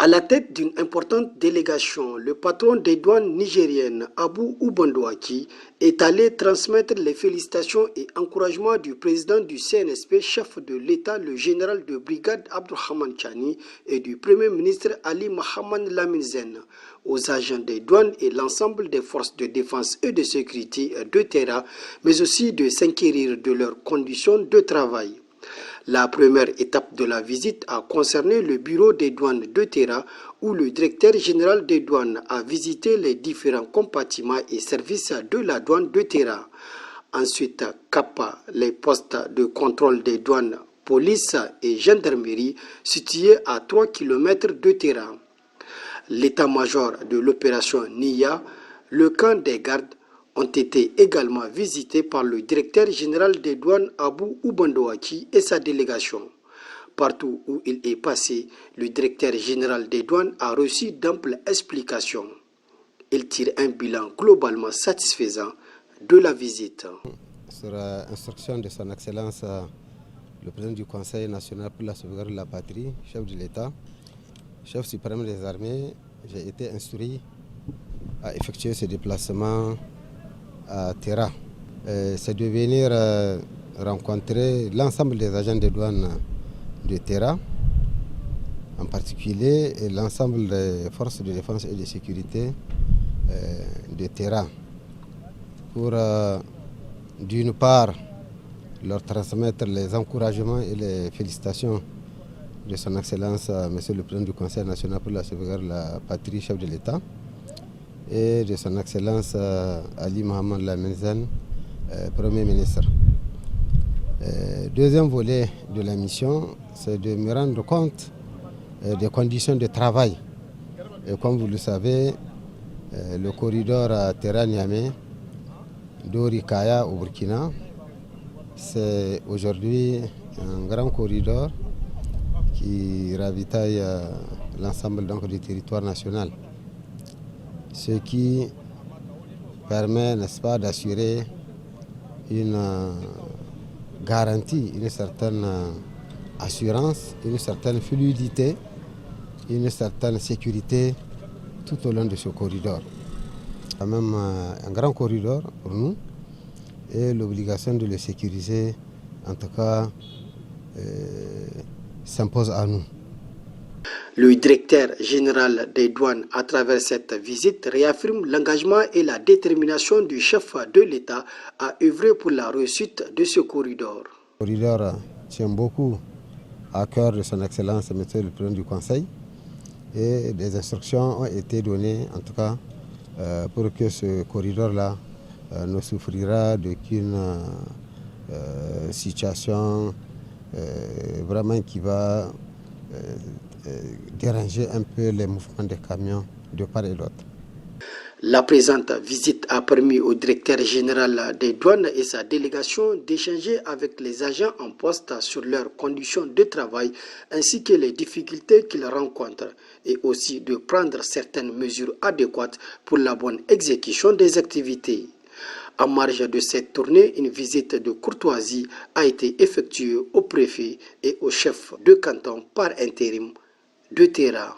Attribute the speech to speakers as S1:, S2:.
S1: À la tête d'une importante délégation, le patron des douanes nigériennes, Abou Oubandouaki, est allé transmettre les félicitations et encouragements du président du CNSP, chef de l'État, le général de brigade Abdourahmane Chani, et du premier ministre Ali Mohamed Lamine aux agents des douanes et l'ensemble des forces de défense et de sécurité de terrain, mais aussi de s'inquérir de leurs conditions de travail. La première étape de la visite a concerné le bureau des douanes de Terra, où le directeur général des douanes a visité les différents compartiments et services de la douane de Terra. Ensuite, CAPA, les postes de contrôle des douanes, police et gendarmerie situés à 3 km de Terra. L'état-major de l'opération NIA, le camp des gardes, ont été également visités par le directeur général des douanes Abou Oubandouaki et sa délégation. Partout où il est passé, le directeur général des douanes a reçu d'amples explications. Il tire un bilan globalement satisfaisant de la visite.
S2: Sur instruction de son Excellence, le président du Conseil national pour la sauvegarde de la patrie, chef de l'État, chef suprême des armées, j'ai été instruit à effectuer ce déplacement à Terra. C'est de venir rencontrer l'ensemble des agents de douane de Terra, en particulier l'ensemble des forces de défense et de sécurité de Terra, pour d'une part leur transmettre les encouragements et les félicitations de son Excellence, Monsieur le Président du Conseil national pour la sauvegarde de la patrie, chef de l'État, et de son Excellence Ali Mohamed Lamine, Premier ministre. Deuxième volet de la mission, c'est de me rendre compte des conditions de travail. Et comme vous le savez, le corridor Terra-Niamey, d'Ori-Kaya au Burkina, c'est aujourd'hui un grand corridor qui ravitaille l'ensemble du territoire national. Ce qui permet, n'est-ce pas, d'assurer une garantie, une certaine assurance, une certaine fluidité, une certaine sécurité tout au long de ce corridor. C'est même un grand corridor pour nous et l'obligation de le sécuriser, en tout cas, s'impose à nous.
S1: Le directeur général des douanes, à travers cette visite, réaffirme l'engagement et la détermination du chef de l'État à œuvrer pour la réussite de ce corridor.
S2: Le corridor tient beaucoup à cœur de son Excellence, Monsieur le Président du Conseil, et des instructions ont été données, en tout cas, pour que ce corridor-là ne souffrira d'aucune situation vraiment qui va déranger un peu les mouvements des camions de part et d'autre.
S1: La présente visite a permis au directeur général des douanes et sa délégation d'échanger avec les agents en poste sur leurs conditions de travail ainsi que les difficultés qu'ils rencontrent et aussi de prendre certaines mesures adéquates pour la bonne exécution des activités. En marge de cette tournée, une visite de courtoisie a été effectuée au préfet et au chef de canton par intérim de Terra.